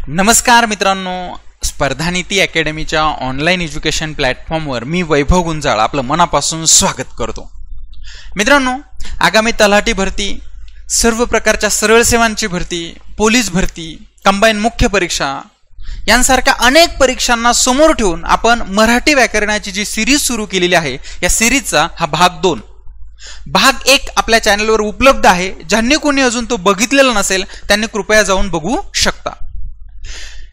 नमस्कार मित्रांनो, स्पर्धानीती अकॅडमीच्या online education प्लॅटफॉर्मवर मी वैभव गुंजाळ आपलं मनापासून स्वागत करतो. मित्रांनो, आगामी तलाठी भरती, सर्व प्रकारच्या सरळ सेवांची भरती, पोलीस भरती, कंबाईन मुख्य परीक्षा यांसारख्या अनेक परीक्षांना समोर ठेवून आपण मराठी व्याकरणाची जी सिरीज सुरू केलेली आहे, या सिरीजचा हा भाग 2. भाग 1 आपल्या चॅनलवर उपलब्ध आहे. ज्यांनी कोणी अजून तो बघितलेला नसेल त्यांनी कृपया जाऊन बघू शकता.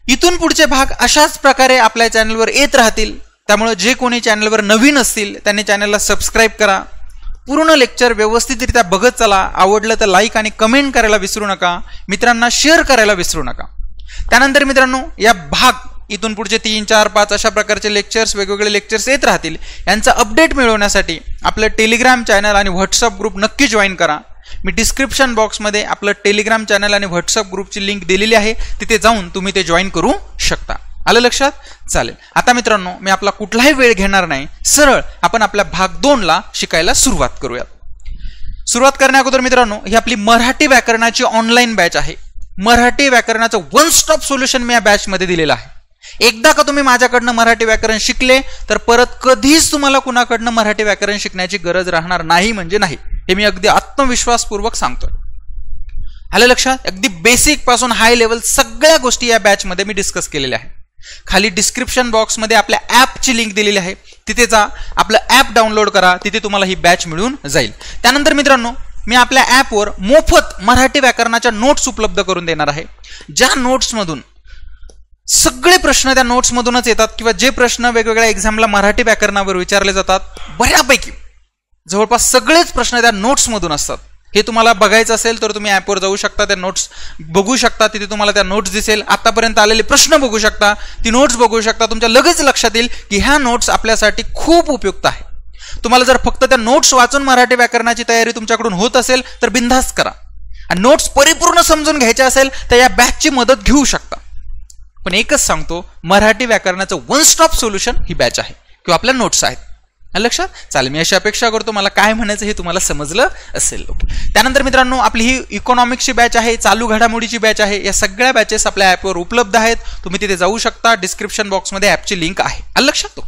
इथून पुढचे भाग अशाच प्रकारे आपल्या चॅनलवर येत राहतील. त्यामुळे जे कोणी चॅनलवर नवीन असतील त्यांनी चॅनलला सबस्क्राईब करा. पूर्ण लेक्चर व्यवस्थितरित्या बघत चला. आवडलं तर लाईक आणि कमेंट करायला विसरू नका. मित्रांना शेअर करायला विसरू नका. त्यानंतर मित्रांनो, या भाग इथून पुढचे 3, 4, 5 अशा प्रकारचे लेक्चर्स, वेगवेगळे लेक्चर्स येत राहतील. यांचा अपडेट मिळवण्यासाठी आपलं टेलिग्राम चॅनल आणि व्हॉट्सअप ग्रुप नक्की जॉईन करा. मी डिस्क्रिप्शन बॉक्समध्ये आपलं टेलिग्राम चॅनल आणि व्हॉट्सअप ग्रुपची लिंक दिलेली आहे. तिथे जाऊन तुम्ही ते जॉईन करू शकता. आलं लक्षात? चालेल. आता मित्रांनो, मी आपला कुठलाही वेळ घेणार नाही. सरळ आपण आपल्या भाग 2ला शिकायला सुरुवात करूयात. सुरुवात करण्या अगोदर मित्रांनो, ही आपली मराठी व्याकरणाची ऑनलाईन बॅच आहे. मराठी व्याकरणाचं वन स्टॉप सोल्युशन मी या बॅचमध्ये दिलेलं आहे. एकदा का तुम्ही माझ्याकडनं मराठी व्याकरण शिकले तर परत कधीच तुम्हाला कुणाकडनं मराठी व्याकरण शिकण्याची गरज राहणार नाही म्हणजे नाही. हे मी अगदी आत्मविश्वासपूर्वक सांगतोय. आलं लक्षात? अगदी बेसिक पासून हाय लेवल सगळ्या गोष्टी या बॅच मध्ये मी डिस्कस केलेल्या आहे. खाली डिस्क्रिप्शन बॉक्समध्ये आपल्या ॲपची लिंक दिलेली आहे. तिथे जा, आपलं ॲप डाउनलोड करा. तिथे तुम्हाला ही बॅच मिळून जाईल. त्यानंतर मित्रांनो, मी आपल्या ॲपवर मोफत मराठी व्याकरणाच्या नोट्स उपलब्ध करून देणार आहे. ज्या नोट्समधून सगळे प्रश्न त्या नोट्समधूनच येतात, किंवा जे प्रश्न वेगवेगळ्या एक्झामला मराठी व्याकरणावर विचारले जातात, बऱ्यापैकी जवळपास सगळेच प्रश्न त्या नोट्समधून असतात. हे तुम्हाला बघायचं असेल तर तुम्ही ॲपवर जाऊ शकता, त्या नोट्स बघू शकता. तिथे तुम्हाला त्या नोट्स दिसेल. आतापर्यंत आलेले प्रश्न बघू शकता, ती नोट्स बघू शकता. तुमच्या लगेच लक्षात येईल की ह्या नोट्स आपल्यासाठी खूप उपयुक्त आहे. तुम्हाला जर फक्त त्या नोट्स वाचून मराठी व्याकरणाची तयारी तुमच्याकडून होत असेल तर बिनधास्त करा. आणि नोट्स परिपूर्ण समजून घ्यायचे असेल तर या बॅचची मदत घेऊ शकता. पण एकच सांगतो, मराठी व्याकरणाचं वन स्टॉप सोल्युशन ही बॅच आहे, किंवा आपल्या नोट्स आहेत. लक्षात? चालेल. मी अशी अपेक्षा करतो मला काय म्हणायचं हे तुम्हाला समजलं असेल. त्यानंतर मित्रांनो, आपली ही इकॉनॉमिक्सची बॅच आहे, चालू घडामोडीची बॅच आहे. या सगळ्या बॅचेस आपल्या ॲपवर उपलब्ध आहेत. तुम्ही तिथे जाऊ शकता. डिस्क्रिप्शन बॉक्समध्ये ॲपची लिंक आहे. लक्षात?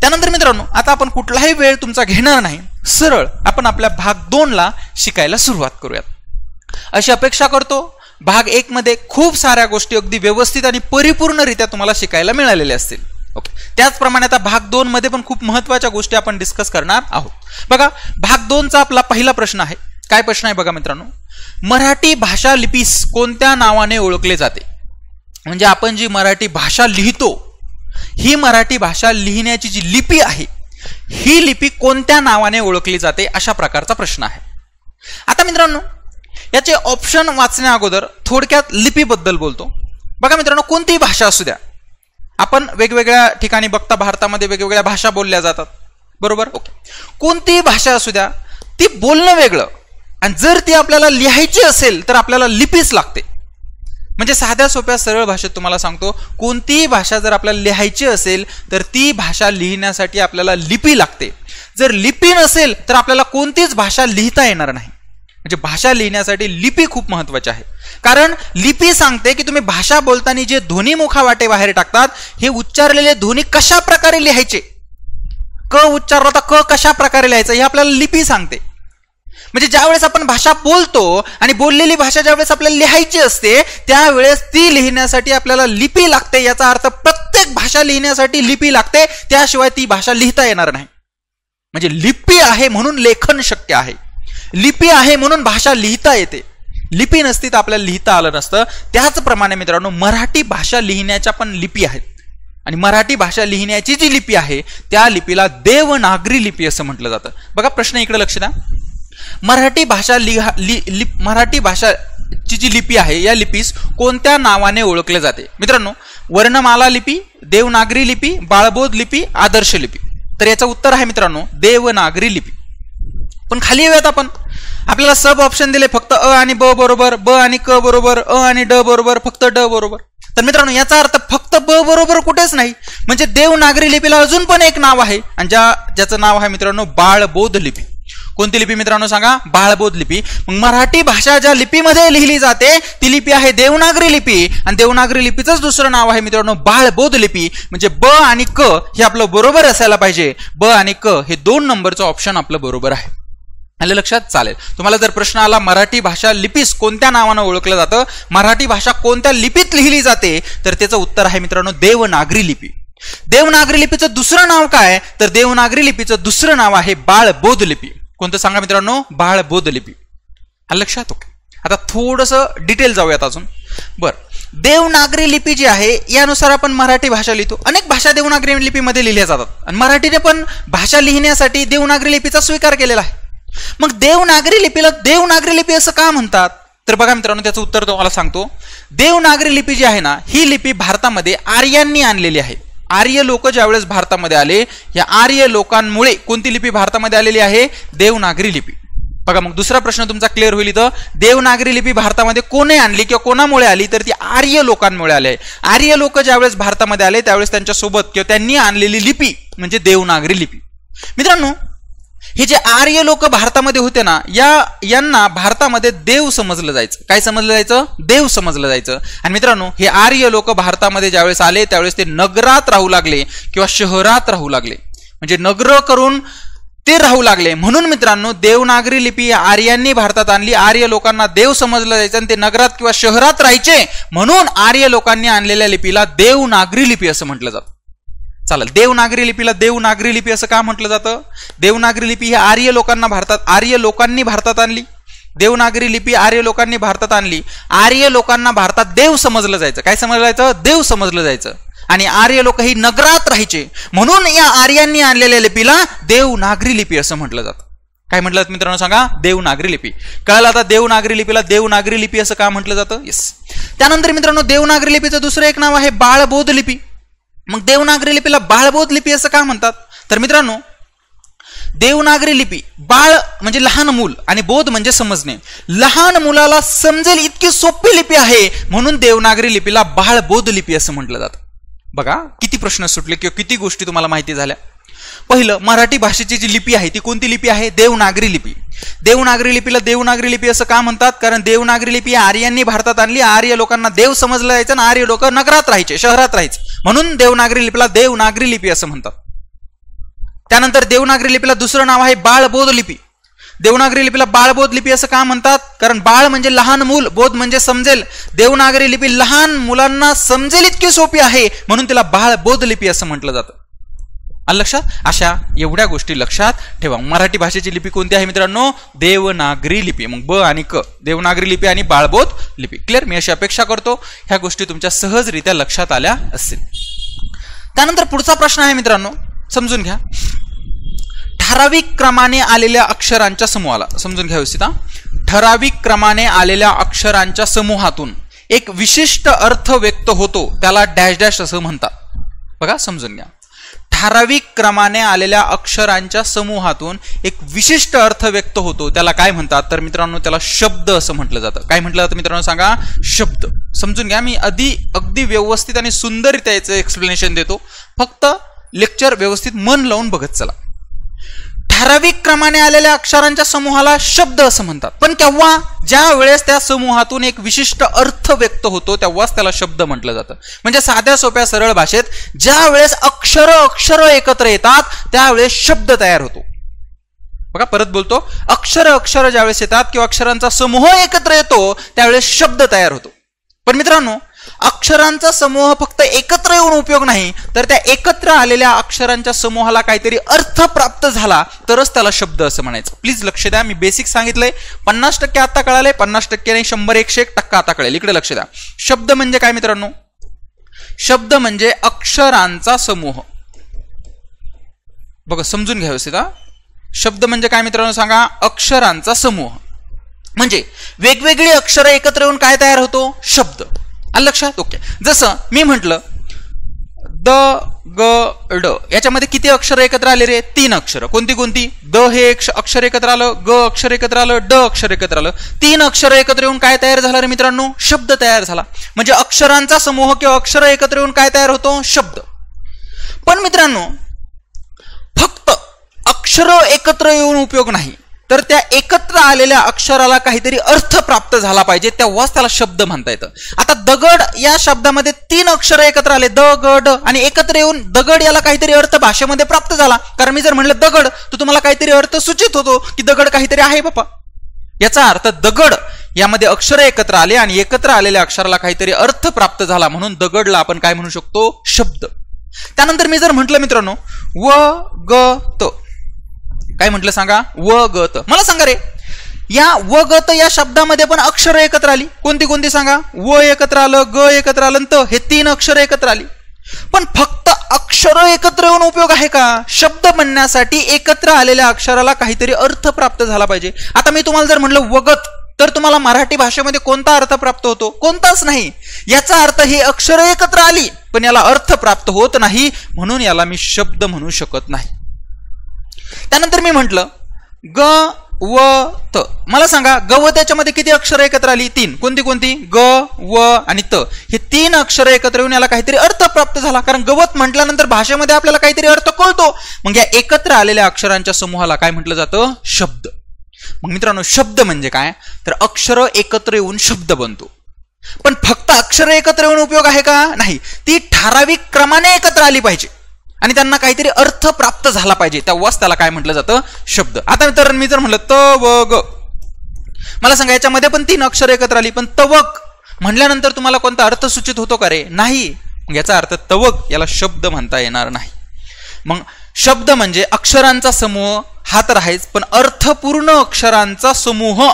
त्यानंतर मित्रांनो, आता आपण कुठलाही वेळ तुमचा घेणार नाही. सरळ आपण आपल्या भाग 2ला शिकायला सुरुवात करूयात. अशी अपेक्षा करतो भाग 1 मध्ये खूप साऱ्या गोष्टी अगदी व्यवस्थित आणि परिपूर्णरित्या तुम्हाला शिकायला मिळालेल्या असतील. ओके. त्याचप्रमाणे आता भाग 2 मध्ये पण खूप महत्त्वाच्या गोष्टी आपण डिस्कस करणार आहोत. बघा, भाग 2चा आपला पहिला प्रश्न आहे. काय प्रश्न आहे बघा मित्रांनो, मराठी भाषा लिपीस कोणत्या नावाने ओळखले जाते? म्हणजे आपण जी मराठी भाषा लिहितो, ही मराठी भाषा लिहिण्याची जी लिपी आहे, ही लिपी कोणत्या नावाने ओळखली जाते? अशा प्रकारचा प्रश्न आहे. आता मित्रांनो, याचे ऑप्शन वाचण्या अगोदर थोडक्यात लिपीबद्दल बोलतो. बघा मित्रांनो, कोणतीही भाषा असू द्या, आपण वेगवेगळ्या ठिकाणी बघता भारतामध्ये वेगवेगळ्या भाषा बोलल्या जातात, बरोबर? ओके. कोणतीही भाषा असू द्या, ती बोलणं वेगळं, आणि जर ती आपल्याला लिहायची असेल तर आपल्याला लिपीच लागते. म्हणजे साध्या सोप्या सरळ भाषेत तुम्हाला सांगतो, कोणतीही भाषा जर आपल्याला लिहायची असेल तर ती भाषा लिहिण्यासाठी आपल्याला लिपी लागते. जर लिपी नसेल तर आपल्याला कोणतीच भाषा लिहिता येणार नाही. म्हणजे भाषा लिहिण्यासाठी लिपी खूप महत्वाची आहे. कारण लिपी सांगते की तुम्ही भाषा बोलताना जे ध्वनी मुखावाटे बाहेर टाकतात, हे उच्चारलेले ध्वनी कशा प्रकारे लिहायचे. क उच्चारला तर क कशा प्रकारे लिहायचं हे आपल्याला लिपी सांगते. म्हणजे ज्यावेळेस आपण भाषा बोलतो आणि बोललेली भाषा ज्यावेळेस आपल्याला लिहायची असते, त्यावेळेस ती लिहिण्यासाठी आपल्याला लिपी लागते. याचा अर्थ प्रत्येक भाषा लिहिण्यासाठी लिपी लागते, त्याशिवाय ती भाषा लिहिता येणार नाही. म्हणजे लिपी आहे म्हणून लेखन शक्य आहे. लिपी आहे म्हणून भाषा लिहिता येते. लिपी नसती तर आपल्याला लिहिता आलं नसतं. त्याचप्रमाणे मित्रांनो, मराठी भाषा लिहिण्याच्या पण लिपी आहेत. आणि मराठी भाषा लिहिण्याची जी लिपी आहे त्या लिपीला देवनागरी लिपी असं म्हटलं जातं. बघा, प्रश्न इकडे लक्ष द्या. मराठी भाषाची जी लिपी आहे, या लिपीस कोणत्या नावाने ओळखले जाते? मित्रांनो, वर्णमाला लिपी, देवनागरी लिपी, बाळबोध लिपी, आदर्श लिपी. तर याचं उत्तर आहे मित्रांनो देवनागरी लिपी. पण खाली येऊयात आपण. आपल्याला सब ऑप्शन दिले, फक्त अ आणि ब बरोबर, ब आणि क बरोबर, अ आणि ड बरोबर, फक्त ड बरोबर. तर मित्रांनो, याचा अर्थ फक्त ब बरोबर कुठेच नाही. म्हणजे देवनागरी लिपीला अजून पण एक नाव आहे, आणि ज्याचं नाव आहे मित्रांनो बाळबोध लिपी. कोणती लिपी मित्रांनो सांगा? बाळबोध लिपी. मग मराठी भाषा ज्या लिपीमध्ये लिहिली जाते ती लिपी आहे देवनागरी लिपी, आणि देवनागरी लिपीचंच दुसरं नाव आहे मित्रांनो बाळबोध लिपी. म्हणजे ब आणि क हे आपलं बरोबर असायला पाहिजे. ब आणि क हे 2 नंबरचं ऑप्शन आपलं बरोबर आहे. आलं लक्षात? चालेल. तुम्हाला जर प्रश्न आला मराठी भाषा लिपीस कोणत्या नावानं ओळखलं जातं, मराठी भाषा कोणत्या लिपीत लिहिली जाते, तर त्याचं उत्तर आहे मित्रांनो देवनागरी लिपी. देवनागरी लिपीचं दुसरं नाव काय? तर देवनागरी लिपीचं दुसरं नाव आहे बाळबोध लिपी. कोणतं सांगा मित्रांनो? बाळबोध लिपी. आलं लक्षात? ओके. आता थोडंसं डिटेल जाऊयात अजून. बरं, देवनागरी लिपी जी आहे यानुसार आपण मराठी भाषा लिहितो. अनेक भाषा देवनागरी लिपीमध्ये लिहिल्या जातात आणि मराठीने पण भाषा लिहिण्यासाठी देवनागरी लिपीचा स्वीकार केलेला आहे. मग देवनागरी लिपीला देवनागरी लिपी असं का म्हणतात? तर बघा मित्रांनो, त्याचं उत्तर तुम्हाला सांगतो. देवनागरी लिपी जी आहे ना, ही लिपी भारतामध्ये आर्यांनी आणलेली आहे. आर्य लोक ज्यावेळेस भारतामध्ये आले, या आर्य लोकांमुळे कोणती लिपी भारतामध्ये आलेली आहे? देवनागरी लिपी. बघा, मग दुसरा प्रश्न तुमचा क्लिअर होईल इथं. देवनागरी लिपी भारतामध्ये कोणी आणली किंवा कोणामुळे आली? तर ती आर्य लोकांमुळे आली. आर्य लोक ज्यावेळेस भारतामध्ये आले त्यावेळेस त्यांच्यासोबत किंवा त्यांनी आणलेली लिपी म्हणजे देवनागरी लिपी. मित्रांनो, हे जे आर्य लोक भारतामध्ये होते ना, यांना भारतामध्ये देव समजलं जायचं. काय समजलं जायचं? देव समजलं जायचं. आणि मित्रांनो, हे आर्य लोक भारतामध्ये ज्यावेळेस आले त्यावेळेस ते नगरात राहू लागले किंवा शहरात राहू लागले, म्हणजे नगर करून ते राहू लागले. म्हणून मित्रांनो, देवनागरी लिपी आर्यांनी भारतात आणली. आर्य लोकांना देव समजलं जायचं आणि ते नगरात किंवा शहरात राहायचे, म्हणून आर्य लोकांनी आणलेल्या लिपीला देवनागरी लिपी असं म्हटलं जातं. चालेल. देवनागरी लिपीला देवनागरी लिपी असं का म्हटलं जातं? देवनागरी लिपी ही आर्य लोकांनी भारतात आणली. देवनागरी लिपी आर्य लोकांनी भारतात आणली. आर्य लोकांना भारतात देव समजलं जायचं. काय समजलं जायचं? देव समजलं जायचं. आणि आर्य लोक ही नगरात राहायचे, म्हणून या आर्यांनी आणलेल्या लिपीला देवनागरी लिपी असं म्हटलं जातं. काय म्हटलं मित्रांनो सांगा? देवनागरी लिपी. कळलं आता देवनागरी लिपीला देवनागरी लिपी असं का म्हटलं जातं? येस. त्यानंतर मित्रांनो, देवनागरी लिपीचं दुसरं एक नाव आहे बाळबोध लिपी. मग देवनागरी लिपीला बाळबोध लिपी असं का म्हणतात? तर मित्रांनो, देवनागरी लिपी, बाळ म्हणजे लहान मूल आणि बोध म्हणजे समजणे. लहान मुलाला समजेल इतकी सोपी लिपी आहे, म्हणून देवनागरी लिपीला बाळबोध लिपी असं म्हटलं जातं. बघा किती प्रश्न सुटले किंवा किती गोष्टी तुम्हाला माहिती झाल्या. पहिलं, मराठी भाषेची जी लिपी आहे ती कोणती लिपी आहे? देवनागरी लिपी. देवनागरी लिपीला देवनागरी लिपी असं का म्हणतात? कारण देवनागरी लिपी आर्यांनी भारतात आणली. आर्य लोकांना देव समजलं जायचं आणि आर्य लोक नगरात राहायचे, शहरात राहायचे, म्हणून देवनागरी लिपीला देवनागरी लिपी असं म्हणतात. त्यानंतर देवनागरी लिपीला दुसरं नाव आहे बाळबोध लिपी. देवनागरी लिपीला बाळबोध लिपी असं का म्हणतात? कारण बाळ म्हणजे लहान मूल, बोध म्हणजे समजेल. देवनागरी लिपी लहान मुलांना समजेल इतकी सोपी आहे, म्हणून तिला बाळबोध लिपी असं म्हटलं जातं. आलं लक्षात? अशा एवढ्या गोष्टी लक्षात ठेवा. मराठी भाषेची लिपी कोणती आहे मित्रांनो? देवनागरी लिपी. मग ब आणि क, देवनागरी लिपी आणि बाळबोध लिपी. क्लिअर? मी अशी अपेक्षा करतो ह्या गोष्टी तुमच्या सहजरित्या लक्षात आल्या असतील. त्यानंतर पुढचा प्रश्न आहे मित्रांनो, समजून घ्या. ठराविक क्रमाने आलेल्या अक्षरांच्या समूहाला, समजून घ्या व्यवस्थित. ठराविक क्रमाने आलेल्या अक्षरांच्या समूहातून एक विशिष्ट अर्थ व्यक्त होतो, त्याला डॅश डॅश असं म्हणतात. बघा समजून घ्या. ठराविक क्रमाने आलेल्या अक्षरांच्या समूहातून एक विशिष्ट अर्थ व्यक्त होतो, त्याला काय म्हणतात? तर मित्रांनो, त्याला शब्द असं म्हटलं जातं. काय म्हटलं जातं मित्रांनो सांगा? शब्द. समजून घ्या. मी अगदी व्यवस्थित आणि सुंदररित्या याचं एक्सप्लेनेशन देतो, फक्त लेक्चर व्यवस्थित मन लावून बघत चला. ठराविक क्रमाने आलेल्या अक्षरांच्या समूहाला शब्द असं म्हणतात. पण केव्हा? ज्या वेळेस त्या समूहातून एक विशिष्ट अर्थ व्यक्त होतो तेव्हाच त्याला शब्द म्हटलं जातं. म्हणजे साध्या सोप्या सरळ भाषेत ज्या वेळेस अक्षर एकत्र येतात त्यावेळेस शब्द तयार होतो. बघा परत बोलतो, अक्षर ज्यावेळेस येतात किंवा अक्षरांचा समूह एकत्र येतो त्यावेळेस शब्द तयार होतो. पण मित्रांनो, अक्षरांचा समूह फक्त एकत्र येऊन उपयोग नाही, तर त्या एकत्र आलेल्या अक्षरांच्या समूहाला काहीतरी अर्थ प्राप्त झाला तरच त्याला शब्द असं म्हणायचं. प्लीज लक्ष द्या. मी बेसिक सांगितलंय, 50% आता कळालंय, 50% नाही, 100-101% आता कळेल. इकडे लक्ष द्या. शब्द म्हणजे काय मित्रांनो? शब्द म्हणजे अक्षरांचा समूह. बघा समजून घ्या व्यवस्थित. शब्द म्हणजे काय मित्रांनो सांगा? अक्षरांचा समूह. म्हणजे वेगवेगळी अक्षरं एकत्र येऊन काय तयार होतो? शब्द. आलं लक्षात? ओके. जसं मी म्हटलं द ग ड, याच्यामध्ये किती अक्षर एकत्र आले रे? 3 अक्षर. कोणती कोणती? द हे अक्षर एकत्र आलं, ग अक्षर एकत्र आलं, ड अक्षर एकत्र आलं. 3 अक्षर एकत्र येऊन काय तयार झालं रे मित्रांनो? शब्द तयार झाला. म्हणजे अक्षरांचा समूह किंवा अक्षर एकत्र येऊन काय तयार होतो? शब्द. पण मित्रांनो, फक्त अक्षर एकत्र येऊन उपयोग नाही. तर त्या एकत्र आलेल्या अक्षराला काहीतरी अर्थ प्राप्त झाला पाहिजे, तेव्हाच त्याला शब्द म्हणता येतं. आता दगड या शब्दामध्ये 3 अक्षर एकत्र आले, द ग ड, आणि एकत्र येऊन दगड याला काहीतरी अर्थ भाषेमध्ये प्राप्त झाला. कारण मी जर म्हणलं दगड तर तुम्हाला काहीतरी अर्थ सूचित होतो की दगड काहीतरी आहे बापा. याचा अर्थ दगड यामध्ये अक्षर एकत्र आले आणि एकत्र आलेल्या अक्षराला काहीतरी अर्थ प्राप्त झाला, म्हणून दगडला आपण काय म्हणू शकतो, शब्द. त्यानंतर मी जर म्हटलं मित्रांनो व ग त, काय म्हटलं सांगा, व ग त. मला सांगा रे, या व ग त या शब्दामध्ये पण अक्षर एकत्र आली, कोणती कोणती सांगा, व एकत्र आलं, ग एकत्र आलं, त, हे 3 अक्षर एकत्र आली. पण फक्त अक्षर एकत्र येऊन उपयोग आहे का? शब्द म्हणण्यासाठी एकत्र आलेल्या अक्षराला काहीतरी अर्थ प्राप्त झाला पाहिजे. आता मी तुम्हाला जर म्हणलं वगत, तर तुम्हाला मराठी भाषेमध्ये कोणता अर्थ प्राप्त होतो? कोणताच नाही. याचा अर्थ हे अक्षर एकत्र आली पण याला अर्थ प्राप्त होत नाही, म्हणून याला मी शब्द म्हणू शकत नाही. त्यानंतर मी म्हटलं ग व त. मला सांगा गवत्याच्यामध्ये किती अक्षर एकत्र आली? 3. कोणती कोणती? ग व आणि त. हे 3 अक्षर एकत्र येऊन याला काहीतरी अर्थ प्राप्त झाला. कारण गवत म्हटल्यानंतर भाषेमध्ये आपल्याला काहीतरी अर्थ कळतो. मग या एकत्र आलेल्या अक्षरांच्या समूहाला काय म्हटलं जातं? शब्द. मग मित्रांनो शब्द म्हणजे काय? तर अक्षर एकत्र येऊन शब्द बनतो. पण फक्त अक्षर एकत्र येऊन उपयोग आहे का? नाही. ती ठराविक क्रमाने एकत्र आली पाहिजे आणि त्यांना काहीतरी अर्थ प्राप्त झाला पाहिजे, तेव्हाच त्याला काय म्हटलं जातं? शब्द. आता तर मी जर म्हटलं त व ग, मला सांगा याच्यामध्ये पण 3 अक्षर एकत्र आली, पण तवक म्हटल्यानंतर तुम्हाला कोणता अर्थ सूचित होतो का रे? नाही. मग याचा अर्थ तवक याला शब्द म्हणता येणार नाही. मग शब्द म्हणजे अक्षरांचा समूह हा तर आहेच, पण अर्थपूर्ण अक्षरांचा समूह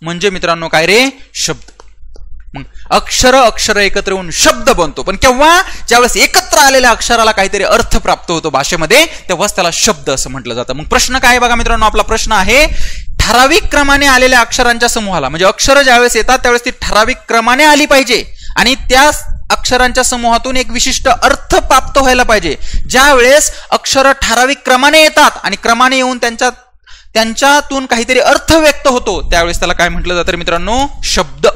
म्हणजे मित्रांनो काय रे? शब्द. मग अक्षर एकत्र येऊन शब्द बनतो, पण केव्हा? ज्यावेळेस एकत्र आलेल्या अक्षराला काहीतरी अर्थ प्राप्त होतो भाषेमध्ये, तेव्हाच त्याला शब्द असं म्हटलं जातं. मग प्रश्न काय बघा मित्रांनो, आपला प्रश्न आहे ठराविक क्रमाने आलेल्या अक्षरांच्या समूहाला, म्हणजे अक्षर ज्यावेळेस येतात त्यावेळेस ती ठराविक क्रमाने आली पाहिजे आणि त्या अक्षरांच्या समूहातून एक विशिष्ट अर्थ प्राप्त व्हायला पाहिजे. ज्यावेळेस अक्षर ठराविक क्रमाने येतात आणि क्रमाने येऊन त्यांच्यातून काहीतरी अर्थ व्यक्त होतो, त्यावेळेस त्याला काय म्हटलं जातं मित्रांनो? शब्द.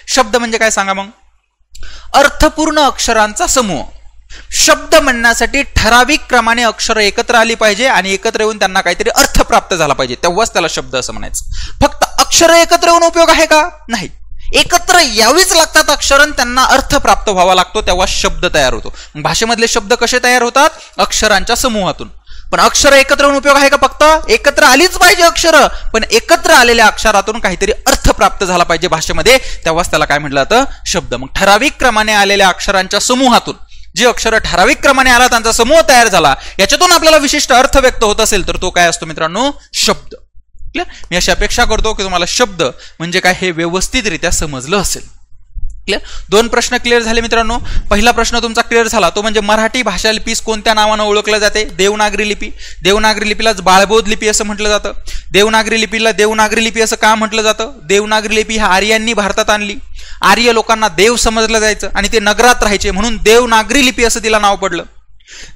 शब्द म्हणजे काय सांगा मग? अर्थपूर्ण अक्षरांचा समूह. शब्द म्हणण्यासाठी ठराविक क्रमाने अक्षर एकत्र आली पाहिजे आणि एकत्र येऊन त्यांना काहीतरी अर्थ प्राप्त झाला पाहिजे, तेव्हाच त्याला शब्द असं म्हणायचं. फक्त अक्षर एकत्र येऊन उपयोग आहे का? नाही. एकत्र यावीच लागतात अक्षर, त्यांना अर्थ प्राप्त व्हावा लागतो, तेव्हा शब्द तयार होतो. भाषेमधले शब्द कसे तयार होतात? अक्षरांच्या समूहातून. पण अक्षर एकत्र येऊन उपयोग आहे का? फक्त एकत्र आलीच पाहिजे अक्षर, पण एकत्र आलेल्या अक्षरातून काहीतरी अर्थ प्राप्त झाला पाहिजे भाषेमध्ये, तेव्हाच त्याला काय म्हटलं जातं? शब्द. मग ठराविक क्रमाने आलेल्या अक्षरांच्या समूहातून जे अक्षर ठराविक क्रमाने आला, त्यांचा समूह तयार झाला, याच्यातून आपल्याला विशिष्ट अर्थ व्यक्त होत असेल तर तो काय असतो मित्रांनो? शब्द. मी अशी अपेक्षा करतो की तुम्हाला शब्द म्हणजे काय हे व्यवस्थितरित्या समजलं असेल. क्लिअर? 2 प्रश्न क्लिअर झाले मित्रांनो. पहिला प्रश्न तुमचा क्लिअर झाला, तो म्हणजे मराठी भाषा लिपीस कोणत्या नावानं ओळखलं जाते? देवनागरी लिपी. देवनागरी लिपीलाच बाळबोध लिपी असं म्हटलं जातं. देवनागरी लिपीला देवनागरी लिपी असं का म्हटलं जातं? देवनागरी लिपी ह्या आर्यांनी भारतात आणली. आर्य लोकांना देव समजलं जायचं आणि ते नगरात राहायचे, म्हणून देवनागरी लिपी असं तिला नाव पडलं.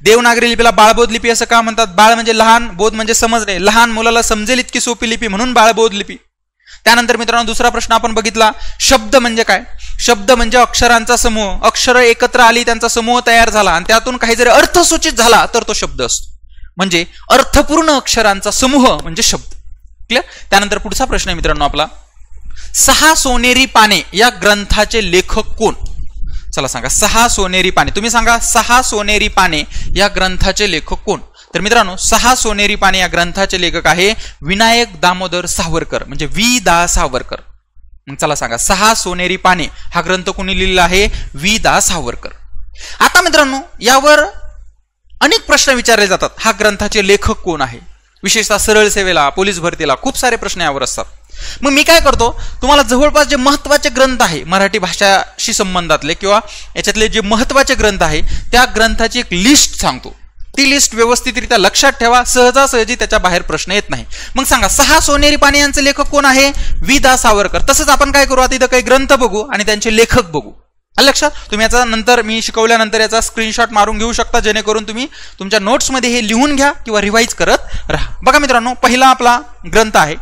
देवनागरी लिपीला बाळबोध लिपी असं का म्हणतात? बाळ म्हणजे लहान, बोध म्हणजे समजणे, लहान मुलाला समजेल इतकी सोपी लिपी, म्हणून बाळबोध लिपी. त्यानंतर मित्रांनो दुसरा प्रश्न आपण बघितला, शब्द म्हणजे काय? शब्द म्हणजे अक्षरांचा समूह. अक्षर एकत्र आली, त्यांचा समूह तयार झाला आणि त्यातून काही जरी अर्थ सूचित झाला तर तो शब्द असतो. म्हणजे अर्थपूर्ण अक्षरांचा समूह म्हणजे शब्द. क्लिअर? त्यानंतर पुढचा प्रश्न आहे मित्रांनो आपला, 6 सोनेरी पाने या ग्रंथाचे लेखक कोण? चला सांगा. 6 सोनेरी पाने. तुम्ही सांगा 6 सोनेरी पाने या ग्रंथाचे लेखक कोण? तर मित्रांनो 6 सोनेरी पाने या ग्रंथाचे लेखक आहे विनायक दामोदर सावरकर, म्हणजे वि. दा. सावरकर. मग चला सांगा 6 सोनेरी पाने हा ग्रंथ कोणी लिहिलेला आहे? वि. दा. सावरकर. आता मित्रांनो यावर अनेक प्रश्न विचारले जातात, हा ग्रंथाचे लेखक कोण आहे? विशेषतः सरळ सेवेला, पोलीस भरतीला खूप सारे प्रश्न यावर असतात. मग मी काय करतो, तुम्हाला जवळपास जे महत्वाचे ग्रंथ आहे मराठी भाषाशी संबंधातले किंवा याच्यातले जे महत्वाचे ग्रंथ आहे त्या ग्रंथाची एक लिस्ट सांगतो. ती लिस्ट व्यवस्थितरित्या लक्षात ठेवा, सहजासहजी त्याच्या बाहेर प्रश्न येत नाही. मग सांगा 6 सोनेरी पाने यांचे लेखक कोण आहे? वि. दा. सावरकर. तसंच आपण काय करू, आता इथं काही ग्रंथ बघू आणि त्यांचे लेखक बघू. लक्षात? तुम्ही याचा नंतर मी शिकवल्यानंतर याचा स्क्रीनशॉट मारून घेऊ शकता, जेणेकरून तुम्ही तुमच्या नोट्समध्ये हे लिहून घ्या किंवा रिवाइज करत राहा. बघा मित्रांनो, पहिला आपला ग्रंथ आहे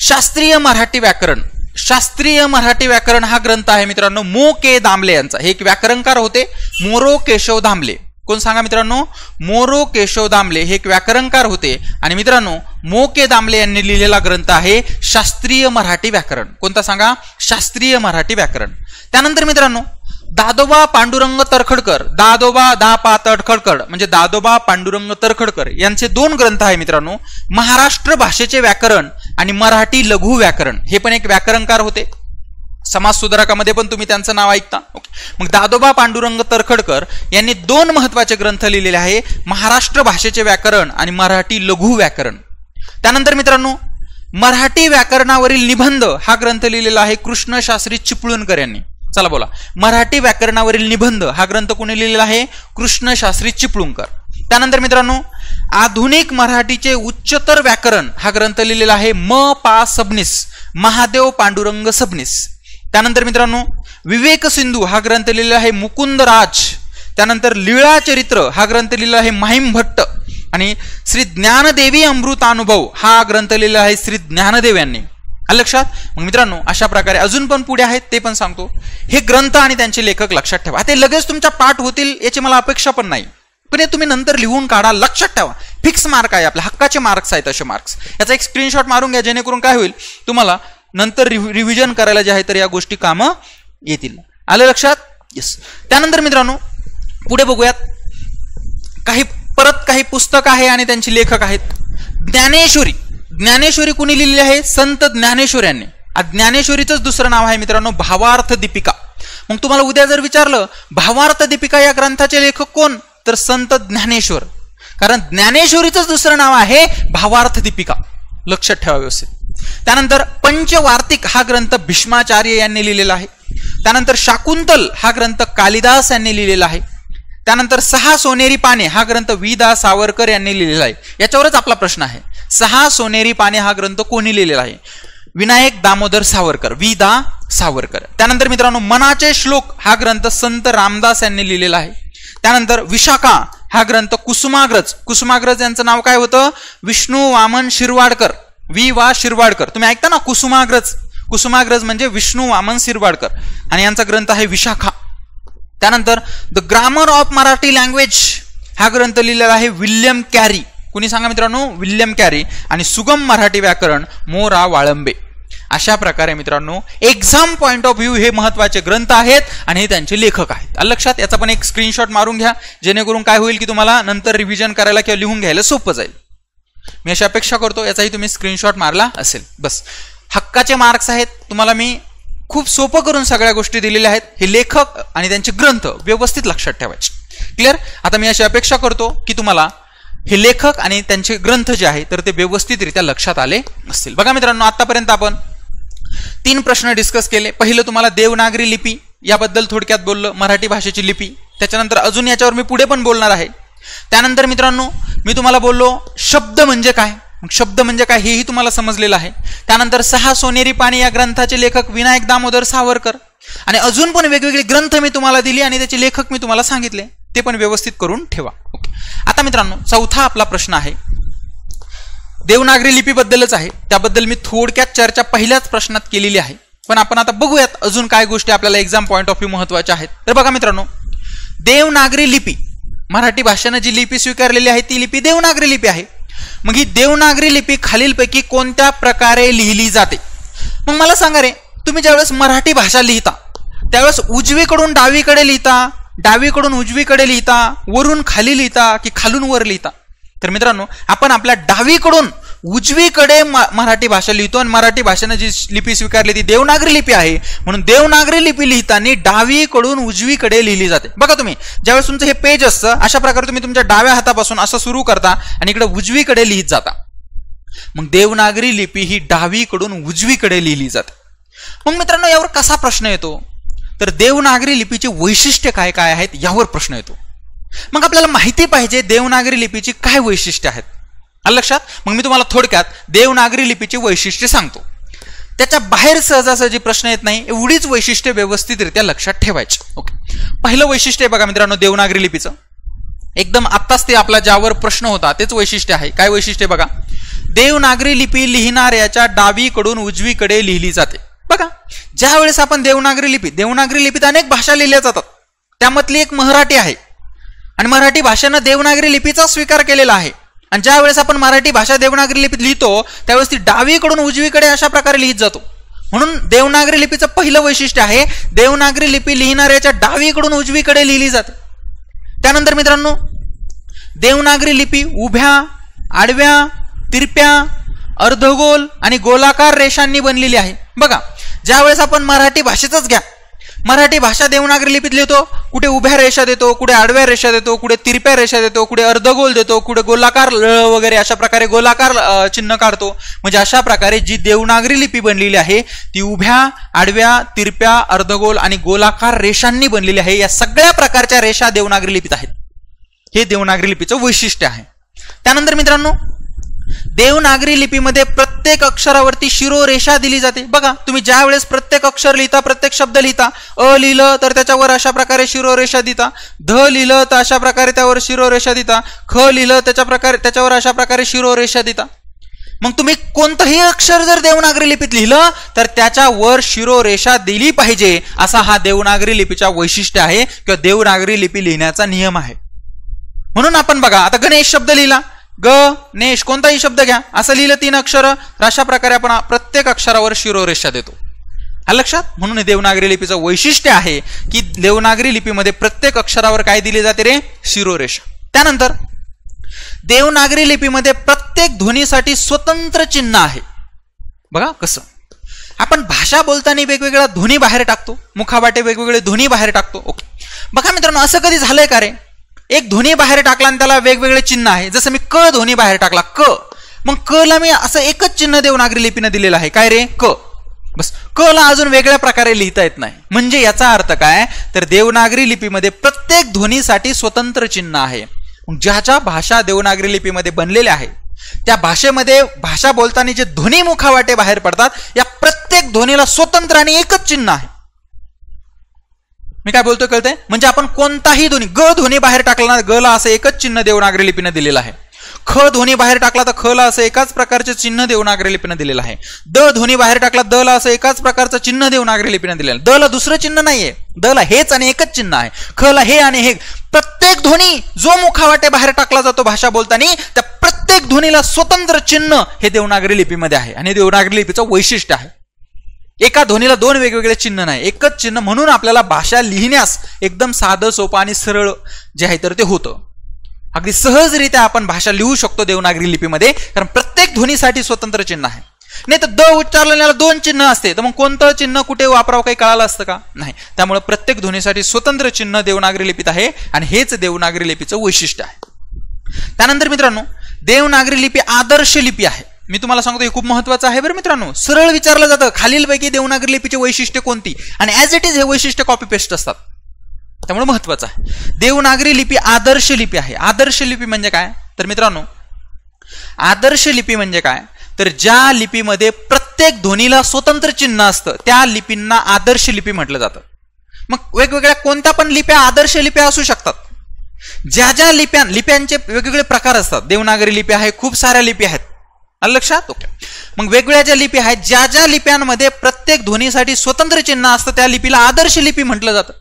शास्त्रीय मराठी व्याकरण. शास्त्रीय मराठी व्याकरण हा ग्रंथ आहे मित्रांनो मो. के. दामले यांचा. हे एक व्याकरणकार होते, मोरो केशव दामले. कोण सांगा मित्रांनो? मोरो केशव दामले हे एक व्याकरणकार होते आणि मित्रांनो मो के दामले यांनी लिहिलेला ग्रंथ आहे शास्त्रीय मराठी व्याकरण. कोणता सांगा? शास्त्रीय मराठी व्याकरण. त्यानंतर मित्रांनो दादोबा पांडुरंग तर्खडकर, दादोबा दापा तर्खडकर म्हणजे दादोबा पांडुरंग तर्खडकर यांचे 2 ग्रंथ आहे मित्रांनो, महाराष्ट्र भाषेचे व्याकरण आणि मराठी लघु व्याकरण. हे पण एक व्याकरणकार होते, समाज सुधारकामध्ये पण तुम्ही त्यांचं नाव ऐकता. मग दादोबा पांडुरंग तर्खडकर यांनी 2 महत्वाचे ग्रंथ लिहिलेले आहे, महाराष्ट्र भाषेचे व्याकरण आणि मराठी लघु व्याकरण. त्यानंतर मित्रांनो मराठी व्याकरणावरील निबंध हा ग्रंथ लिहिलेला आहे कृष्णशास्त्री चिपळूणकर यांनी. चला बोला, मराठी व्याकरणावरील निबंध हा ग्रंथ कोणी लिहिलेला आहे? कृष्णशास्त्री चिपळूणकर. त्यानंतर मित्रांनो आधुनिक मराठीचे उच्चतर व्याकरण हा ग्रंथ लिहिलेला आहे म पा सबनीस, महादेव पांडुरंग सबनीस. त्यानंतर मित्रांनो विवेक सिंधू हा ग्रंथ लिहिलेला आहे मुकुंद राज. त्यानंतर लीळा चरित्र हा ग्रंथ लिहिलेला आहे माहीम भट्ट. आणि श्री ज्ञानदेवी अमृतानुभव हा ग्रंथ लिहिलेला आहे श्री ज्ञानदेव यांनी. आलं लक्षात? मग मित्रांनो अशा प्रकारे अजून पण पुढे आहेत ते पण सांगतो. हे ग्रंथ आणि त्यांचे लेखक लक्षात ठेवा. ते लगेच तुमच्या पाठ होतील याची मला अपेक्षा पण नाही, पण हे तुम्ही नंतर लिहून काढा, लक्षात ठेवा. फिक्स मार्क आहे, आपल्या हक्काचे मार्क्स आहेत असे मार्क्स. याचा एक स्क्रीनशॉट मारून घ्या, जेणेकरून काय होईल तुम्हाला नंतर रिव्हिजन करायला जे आहे तर या गोष्टी कामं येतील. आलं लक्षात? येस. त्यानंतर मित्रांनो पुढे बघूयात, काही पुस्तक आहे आणि त्यांची लेखक आहेत. ज्ञानेश्वरी, ज्ञानेश्वरी कुणी लिहिलेली आहे? संत ज्ञानेश्वर यांनी. ज्ञानेश्वरीचंच दुसरं नाव आहे मित्रांनो भावार्थ दीपिका. मग तुम्हाला उद्या जर विचारलं भावार्थ दीपिका या ग्रंथाचे लेखक कोण, तर संत ज्ञानेश्वर. कारण ज्ञानेश्वरीचंच दुसरं नाव आहे भावार्थ दीपिका, लक्षात ठेवा व्यवस्थित. त्यानंतर पंचवार्तिक हा ग्रंथ भीष्माचार्य यांनी लिहिलेला आहे. त्यानंतर शाकुंतल हा ग्रंथ कालिदास यांनी लिहिलेला आहे. त्यानंतर 6 सोनेरी पाने हा ग्रंथ वि दा सावरकर यांनी लिहिलेला आहे. याच्यावरच आपला प्रश्न आहे, 6 सोनेरी पाने हा ग्रंथ कोणी लिहिलेला आहे? विनायक दामोदर सावरकर, वि दा सावरकर. त्यानंतर मित्रांनो मनाचे श्लोक हा ग्रंथ संत रामदास यांनी लिहिलेला आहे. त्यानंतर विशाखा हा ग्रंथ कुसुमाग्रज, कुसुमाग्रज यांचं नाव काय होतं? विष्णू वामन शिरवाडकर, वि वा शिरवाडकर. तुम्ही ऐकता ना कुसुमाग्रज, कुसुमाग्रज म्हणजे विष्णू वामन शिरवाडकर, आणि यांचा ग्रंथ आहे विशाखा. त्यानंतर the grammar of Marathi language हा ग्रंथ लिहिलेला आहे विल्यम कॅरी. कुणी सांगा मित्रांनो? William carry. आणि सुगम मराठी व्याकरण मोरा वाळंबे. अशा प्रकारे मित्रांनो एक्झाम पॉइंट ऑफ व्ह्यू हे महत्वाचे ग्रंथ आहेत आणि हे त्यांचे लेखक आहेत. लक्षात? याचा पण एक स्क्रीनशॉट मारून घ्या, जेणेकरून काय होईल की तुम्हाला नंतर रिव्हिजन करायला किंवा लिहून घ्यायला सोपं जाईल. मी अशी अपेक्षा करतो याचाही तुम्ही स्क्रीनशॉट मारला असेल. बस, हक्काचे मार्क्स आहेत. तुम्हाला मी खूप सोपं करून सगळ्या गोष्टी दिलेल्या आहेत. हे लेखक आणि त्यांचे ग्रंथ व्यवस्थित लक्षात ठेवायचे. क्लिअर? आता मी अशी अपेक्षा करतो की तुम्हाला हे लेखक आणि त्यांचे ग्रंथ जे आहे तर ते व्यवस्थितरित्या लक्षात आले असतील. बघा मित्रांनो आतापर्यंत आपण 3 प्रश्न डिस्कस केले. पहिलं तुम्हाला देवनागरी लिपी याबद्दल थोडक्यात बोललो, मराठी भाषेची लिपी. त्याच्यानंतर अजून याच्यावर मी पुढे पण बोलणार आहे. त्यानंतर मित्रांनो मी तुम्हाला बोललो शब्द म्हणजे काय, शब्द म्हणजे काय हेही तुम्हाला समजलेलं आहे. त्यानंतर 6 सोनेरी पाने या ग्रंथाचे लेखक विनायक दामोदर सावरकर. आणि अजून पण वेगवेगळे ग्रंथ मी तुम्हाला दिली आणि त्याचे लेखक मी तुम्हाला सांगितले, ते पण व्यवस्थित करून ठेवा. ओके. आता मित्रांनो चौथा आपला प्रश्न आहे देवनागरी लिपीबद्दलच आहे. त्याबद्दल मी थोडक्यात चर्चा पहिल्याच प्रश्नात केलेली आहे, पण आपण आता बघूयात अजून काय गोष्टी आपल्याला एक्झाम पॉइंट ऑफ व्ह्यू महत्वाच्या आहेत. तर बघा मित्रांनो देवनागरी लिपी, मराठी भाषेनं जी लिपी स्वीकारलेली आहे ती लिपी देवनागरी लिपी आहे. मग ही देवनागरी लिपी खालीलपैकी कोणत्या प्रकारे लिहिली जाते? मग मला सांगा रे, तुम्ही ज्यावेळेस मराठी भाषा लिहिता त्यावेळेस उजवीकडून डावीकडे लिहिता, डावीकडून उजवीकडे लिहिता, वरून खाली लिहिता की खालून वर लिहिता? तर मित्रांनो आपण आपल्या डावीकडून उजवीकडे मराठी भाषा लिहितो आणि मराठी भाषेनं जी लिपी स्वीकारली ती देवनागरी लिपी आहे, म्हणून देवनागरी लिपी लिहिताना डावीकडून उजवीकडे लिहिली जाते. बघा तुम्ही ज्यावेळेस तुमचं हे पेज असतं अशा प्रकारे तुम्ही तुमच्या डाव्या हातापासून असं सुरू करता आणि इकडे उजवीकडे लिहित जाता. मग देवनागरी लिपी ही डावीकडून उजवीकडे लिहिली जाते. मग मित्रांनो यावर कसा प्रश्न येतो? तर देवनागरी लिपीची वैशिष्ट्य काय काय आहेत यावर प्रश्न येतो. मग आपल्याला माहिती पाहिजे देवनागरी लिपीची काय वैशिष्ट्य आहेत. लक्षात? मग मी तुम्हाला थोडक्यात देवनागरी लिपीची वैशिष्ट्ये सांगतो. त्याच्या बाहेर सहजासहजी प्रश्न येत नाही, एवढीच वैशिष्ट्ये व्यवस्थितरित्या लक्षात ठेवायची. ओके. पहिलं वैशिष्ट्य आहे बघा मित्रांनो देवनागरी लिपीचं, एकदम आत्ताच ते आपला ज्यावर प्रश्न होता तेच वैशिष्ट्य आहे. काय वैशिष्ट्य बघा? देवनागरी लिपी लिहिणाऱ्याच्या डावीकडून उजवीकडे लिहिली जाते. बघा ज्या वेळेस आपण देवनागरी लिपीत अनेक भाषा लिहिल्या जातात, त्यामधली एक मराठी आहे आणि मराठी भाषेनं देवनागरी लिपीचा स्वीकार केलेला आहे आणि ज्या वेळेस आपण मराठी भाषा देवनागरी लिपीत लिहितो त्यावेळेस ती डावीकडून उजवीकडे अशा प्रकारे लिहित जातो. म्हणून देवनागरी लिपीचं पहिलं वैशिष्ट्य आहे देवनागरी लिपी लिहिणाऱ्याच्या डावीकडून उजवीकडे लिहिली जाते. त्यानंतर मित्रांनो देवनागरी लिपी उभ्या, आडव्या, तिरप्या, अर्धगोल आणि गोलाकार रेषांनी बनलेली आहे. बघा, ज्या वेळेस आपण मराठी भाषेतच घ्या, मराठी भाषा देवनागरी लिपीत लिहितो, कुठे उभ्या रेषा देतो, कुठे आडव्या रेषा देतो, कुठे तिरप्या रेषा देतो, कुठे अर्धगोल देतो, कुठे गोलाकार वगैरे अशा प्रकारे गोलाकार चिन्ह काढतो. म्हणजे अशा प्रकारे जी देवनागरी लिपी बनलेली आहे ती उभ्या, आडव्या, तिरप्या, अर्धगोल आणि गोलाकार रेषांनी बनलेली आहे. या सगळ्या प्रकारच्या रेषा देवनागरी लिपीत आहेत. हे देवनागरी लिपीचं वैशिष्ट्य आहे. त्यानंतर मित्रांनो देवनागरी लिपीमध्ये प्रत्येक अक्षरावरती शिरोरेषा दिली जाते. बघा, तुम्ही ज्या वेळेस प्रत्येक अक्षर लिहिता, प्रत्येक शब्द लिहिता, अ लिहिलं तर त्याच्यावर अशा प्रकारे शिरोरेषा देता, ध लिहिलं तर अशा प्रकारे त्यावर शिरोरेषा देता, ख लिहिलं त्याच्यावर अशा प्रकारे शिरोरेषा देता. मग तुम्ही कोणतंही अक्षर जर देवनागरी लिपीत लिहिलं तर त्याच्यावर शिरोरेषा दिली पाहिजे, असा हा देवनागरी लिपीचा वैशिष्ट्य आहे किंवा देवनागरी लिपी लिहिण्याचा नियम आहे. म्हणून आपण बघा, आता गणेश शब्द लिहिला, गणेश कोणताही शब्द घ्या, असं लिहिलं 3 अक्षर, अशा प्रकारे आपण प्रत्येक अक्षरावर शिरोरेषा देतो. आलं लक्षात? म्हणून देवनागरी लिपीचं वैशिष्ट्य आहे की देवनागरी लिपीमध्ये प्रत्येक अक्षरावर काय दिली जाते रे? शिरोरेषा. त्यानंतर देवनागरी लिपीमध्ये प्रत्येक ध्वनीसाठी स्वतंत्र चिन्ह आहे. बघा कसं आपण भाषा बोलताना वेगवेगळ्या ध्वनी बाहेर टाकतो, मुखावाटे वेगवेगळे ध्वनी बाहेर टाकतो. ओके, बघा मित्रांनो, असं कधी झालंय का रे? एक ध्वनी बाहेर टाकला आणि त्याला वेगवेगळे चिन्ह आहे. जसं मी क ध्वनी बाहेर टाकला, क, मग क ला मी असं एकच चिन्ह देवनागरी लिपीनं दिलेलं आहे, काय रे? क. बस, क ला अजून वेगळ्या प्रकारे लिहिता येत नाही. म्हणजे याचा अर्थ काय? तर देवनागरी लिपीमध्ये प्रत्येक ध्वनीसाठी स्वतंत्र चिन्ह आहे. ज्या ज्या भाषा देवनागरी लिपीमध्ये बनलेल्या आहेत त्या भाषेमध्ये भाषा बोलताना जे ध्वनी मुखावाटे बाहेर पडतात या प्रत्येक ध्वनीला स्वतंत्र आणि एकच चिन्ह आहे. मी काय बोलतोय कळतंय? म्हणजे आपण कोणताही ध्वनी, ग ध्वनी बाहेर टाकला ना, ग ला असं एकच चिन्ह देवनागरी लिपीनं दिलेलं आहे. ख ध्वनी बाहेर टाकला तर ख ला असं एकाच प्रकारचे चिन्ह देवनागरी लिपीनं दिलेलं आहे. द ध्वनी बाहेर टाकला, द ला असं एकाच प्रकारचं चिन्ह देवनागरी लिपीनं दिलेलं आहे. द ला दुसरं चिन्ह नाहीये, द ला हेच आणि एकच चिन्ह आहे. ख ला हे आणि हे. प्रत्येक ध्वनी जो मुखावाटे बाहेर टाकला जातो भाषा बोलताना त्या प्रत्येक ध्वनीला स्वतंत्र चिन्ह हे देवनागरी लिपीमध्ये आहे आणि देवनागरी लिपीचं वैशिष्ट्य आहे. एका ध्वनीला 2 वेगवेगळे चिन्ह नाही, एकच चिन्ह. म्हणून आपल्याला भाषा लिहिण्यास एकदम साधं, सोपं आणि सरळ जे आहे तर ते होतं. अगदी सहजरित्या आपण भाषा लिहू शकतो देवनागरी लिपीमध्ये, कारण प्रत्येक ध्वनीसाठी स्वतंत्र चिन्ह आहे. नाही तर द उच्चारलेल्याला 2 चिन्ह असते, तर मग कोणतं चिन्ह कुठे वापरावं काही कळालं असतं का? नाही. त्यामुळे प्रत्येक ध्वनीसाठी स्वतंत्र चिन्ह देवनागरी लिपीत आहे आणि हेच देवनागरी लिपीचं वैशिष्ट्य आहे. त्यानंतर मित्रांनो देवनागरी लिपी आदर्श लिपी आहे. मी तुम्हाला सांगतो हे खूप महत्वाचं आहे बरं मित्रांनो. सरळ विचारलं जातं खालीलपैकी देवनागरी लिपीची वैशिष्ट्य कोणती, आणि ऍज इट इज हे वैशिष्ट्य कॉपी पेस्ट असतात, त्यामुळे महत्वाचं आहे. देवनागरी लिपी आदर्श लिपी आहे. आदर्श लिपी म्हणजे काय? तर मित्रांनो आदर्श लिपी म्हणजे काय? तर ज्या लिपीमध्ये प्रत्येक ध्वनीला स्वतंत्र चिन्ह असतं त्या लिपींना आदर्श लिपी म्हटलं जातं. मग वेगवेगळ्या कोणत्या पण लिप्या आदर्श लिप्या असू शकतात. ज्या ज्या लिप्यांचे वेगवेगळे प्रकार असतात. देवनागरी लिपी आहे, खूप साऱ्या लिपी आहेत, लक्षात? ओके. मग वेगवेगळ्या ज्या लिपी आहेत, ज्या ज्या लिप्यांमध्ये प्रत्येक ध्वनीसाठी स्वतंत्र चिन्ह असतं त्या लिपीला आदर्श लिपी म्हटलं जातं.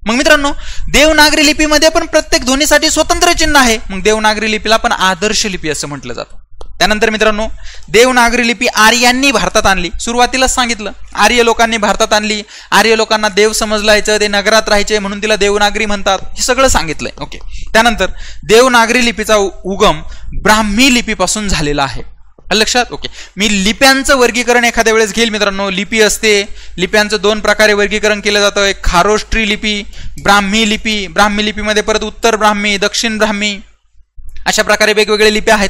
मग मित्रांनो देवनागरी लिपीमध्ये पण प्रत्येक ध्वनीसाठी स्वतंत्र चिन्ह आहे, मग देवनागरी लिपीला पण आदर्श लिपी असं म्हटलं जातं. त्यानंतर मित्रांनो देवनागरी लिपी आर्यांनी भारतात आणली. सुरुवातीलाच सांगितलं आर्य लोकांनी भारतात आणली. आर्य लोकांना देव समजलायचं, ते नगरात राहायचे म्हणून तिला देवनागरी म्हणतात, हे सगळं सांगितलंय. ओके. त्यानंतर देवनागरी लिपीचा उगम ब्राह्मी लिपीपासून झालेला आहे, लक्षात? ओके. मी लिप्यांचं वर्गीकरण एखाद्या वेळेस घेईल मित्रांनो. लिपी असते, लिप्यांचं 2 प्रकारे वर्गीकरण केलं जातं. एक खारोष्ट्री लिपी, ब्राह्मी लिपी. ब्राह्मी लिपीमध्ये परत उत्तर ब्राह्मी, दक्षिण ब्राह्मी अशा प्रकारे वेगवेगळे लिप्या आहेत.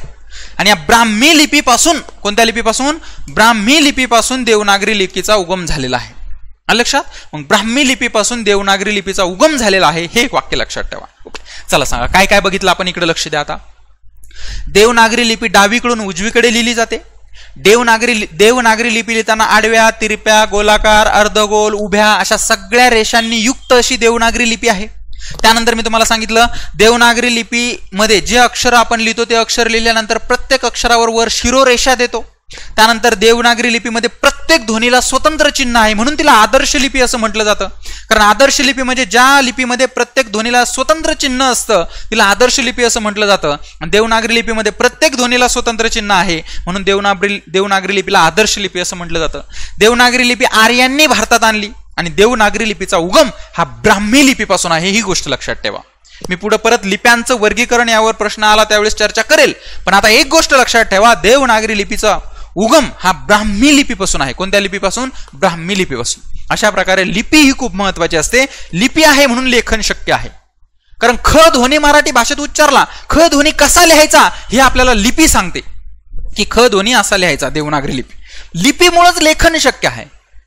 आणि या ब्राह्मी लिपीपासून, कोणत्या लिपीपासून? ब्राह्मी लिपीपासून देवनागरी लिपीचा उगम झालेला आहे, लक्षात? मग ब्राह्मी लिपीपासून देवनागरी लिपीचा उगम झालेला आहे हे एक वाक्य लक्षात ठेवा. ओके. चला सांगा काय काय बघितलं आपण, इकडे लक्ष द्या. आता देवनागरी लिपी डावीकडून उजवीकडे लिहिली जाते. देवनागरी लिपी लिहिताना आडव्या, तिरप्या, गोलाकार, अर्धगोल, उभ्या अशा सगळ्या रेषांनी युक्त अशी देवनागरी लिपी आहे. त्यानंतर मी तुम्हाला सांगितलं देवनागरी लिपीमध्ये जे अक्षर आपण लिहितो ते अक्षर लिहिल्यानंतर प्रत्येक अक्षरावर वर शिरोरेषा देतो, त्यानंतर देवनागरी लिपीमध्ये प्रत्येक ध्वनीला स्वतंत्र चिन्ह आहे, म्हणून तिला आदर्श लिपी असं म्हटलं जातं. कारण आदर्श लिपी म्हणजे ज्या लिपीमध्ये प्रत्येक ध्वनीला स्वतंत्र चिन्ह असतं तिला आदर्श लिपी असं म्हटलं जातं. आणि देवनागरी लिपीमध्ये प्रत्येक ध्वनीला स्वतंत्र चिन्ह आहे, म्हणून देवनागरी लिपीला आदर्श लिपी असं म्हटलं जातं. देवनागरी लिपी आर्यांनी भारतात आणली आणि देवनागरी लिपीचा उगम हा ब्राह्मी लिपीपासून आहे, ही गोष्ट लक्षात ठेवा. मी पुढे परत लिप्यांचं वर्गीकरण यावर प्रश्न आला त्यावेळेस चर्चा करेल, पण आता एक गोष्ट लक्षात ठेवा, देवनागरी लिपीचा उगम हा ब्राह्मी लिपीपासून आहे. कोणत्या लिपीपासून? ब्राह्मी लिपीपासून. अशा प्रकारे लिपी ही खूप महत्वाची असते. लिपी आहे म्हणून लेखन शक्य आहे. कारण ख ध्वनी मराठी भाषेत उच्चारला, ख ध्वनी कसा लिहायचा हे आपल्याला लिपी सांगते की ख ध्वनी असा लिहायचा. देवनागरी लिपी, लिपीमुळेच लेखन शक्य आहे.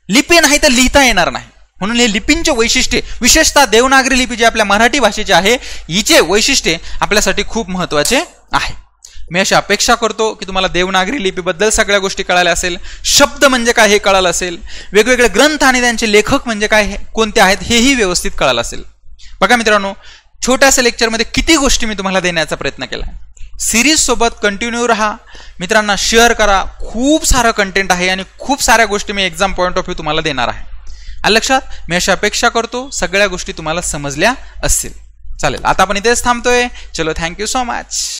लिपी नाही तर लिहिता येणार नाही. म्हणून हे लिपींचे वैशिष्ट्ये, विशेषतः देवनागरी लिपी जी आपल्या मराठी भाषेची आहे, हिचे वैशिष्ट्ये आपल्यासाठी खूप महत्वाचे आहे. मी अशी अपेक्षा करतो की तुम्हाला देवनागरी लिपीबद्दल सगळ्या गोष्टी कळाल्या असेल. शब्द म्हणजे काय हे कळालं असेल. वेगवेगळे ग्रंथ आणि त्यांचे लेखक म्हणजे काय, कोणते आहेत, हेही व्यवस्थित कळालं असेल. बघा मित्रांनो, छोट्याशा लेक्चरमध्ये किती गोष्टी मी तुम्हाला देण्याचा प्रयत्न केला. सिरीज सोबत कंटिन्यू राहा, मित्रांना शेअर करा. खूप सारं कंटेंट आहे आणि खूप साऱ्या गोष्टी मी एक्झाम पॉईंट ऑफ व्ह्यू तुम्हाला देणार आहे. लक्षात, मी अशी अपेक्षा करतो सगळ्या गोष्टी तुम्हाला समजल्या असतील. चालेल, आता आपण इथेच थांबतोय. चलो, थँक्यू सो मच.